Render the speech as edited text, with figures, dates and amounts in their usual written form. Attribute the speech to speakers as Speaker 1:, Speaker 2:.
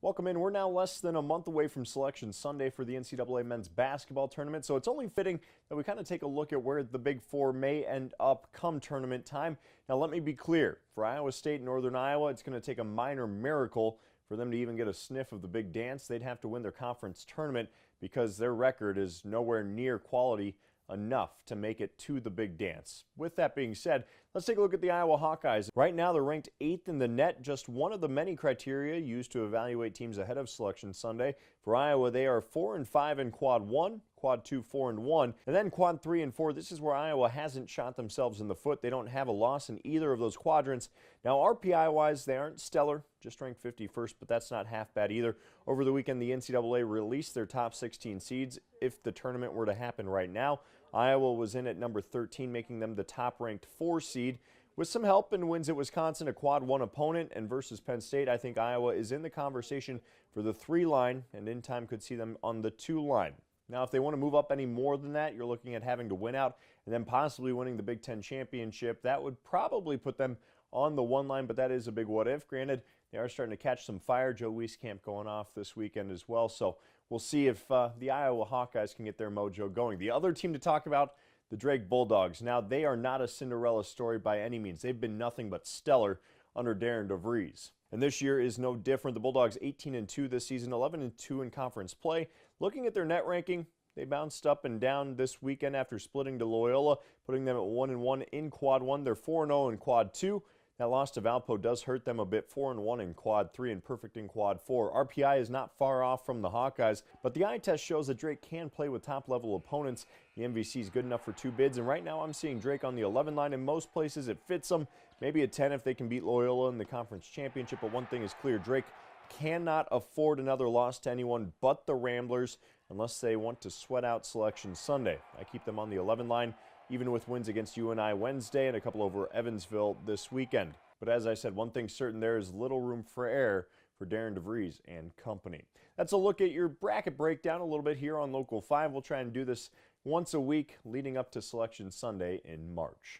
Speaker 1: Welcome in. We're now less than a month away from Selection Sunday for the NCAA men's basketball tournament, so it's only fitting that we kind of take a look at where the Big Four may end up come tournament time. Now, let me be clear. For Iowa State and Northern Iowa, it's going to take a minor miracle for them to even get a sniff of the big dance. They'd have to win their conference tournament because their record is nowhere near quality enough to make it to the big dance. With that being said, let's take a look at the Iowa Hawkeyes. Right now, they're ranked 8th in the net, just one of the many criteria used to evaluate teams ahead of Selection Sunday. For Iowa, they are 4-5 in Quad 1, Quad 2, 4-1, and then Quad 3 and 4. This is where Iowa hasn't shot themselves in the foot. They don't have a loss in either of those quadrants. Now, RPI-wise, they aren't stellar, just ranked 51st, but that's not half bad either. Over the weekend, the NCAA released their top 16 seeds. If the tournament were to happen right now, Iowa was in at number 13, making them the top-ranked 4 seed. With some help and wins at Wisconsin, a Quad 1 opponent, and versus Penn State, I think Iowa is in the conversation for the 3 line, and in time could see them on the 2 line. Now, if they want to move up any more than that, you're looking at having to win out and then possibly winning the Big Ten championship. That would probably put them on the 1 line, but that is a big what if. Granted, they are starting to catch some fire. Joe Wieskamp going off this weekend as well, so we'll see if the Iowa Hawkeyes can get their mojo going. The other team to talk about, the Drake Bulldogs. Now, they are not a Cinderella story by any means. They've been nothing but stellar under Darren DeVries. And this year is no different. The Bulldogs 18-2 this season, 11-2 in conference play. Looking at their net ranking, they bounced up and down this weekend after splitting to Loyola, putting them at 1-1 in Quad 1. They're 4-0 in Quad 2. That loss to Valpo does hurt them a bit, 4-1 in Quad 3 and perfect in Quad 4. RPI is not far off from the Hawkeyes, but the eye test shows that Drake can play with top-level opponents. The MVC is good enough for 2 bids, and right now I'm seeing Drake on the 11 line. In most places it fits them, maybe a 10 if they can beat Loyola in the conference championship, but one thing is clear, Drake cannot afford another loss to anyone but the Ramblers unless they want to sweat out Selection Sunday. I keep them on the 11 line, even with wins against UNI Wednesday and a couple over Evansville this weekend. But as I said, one thing's certain, there is little room for error for Darren DeVries and company. That's a look at your bracket breakdown a little bit here on Local 5. We'll try and do this once a week leading up to Selection Sunday in March.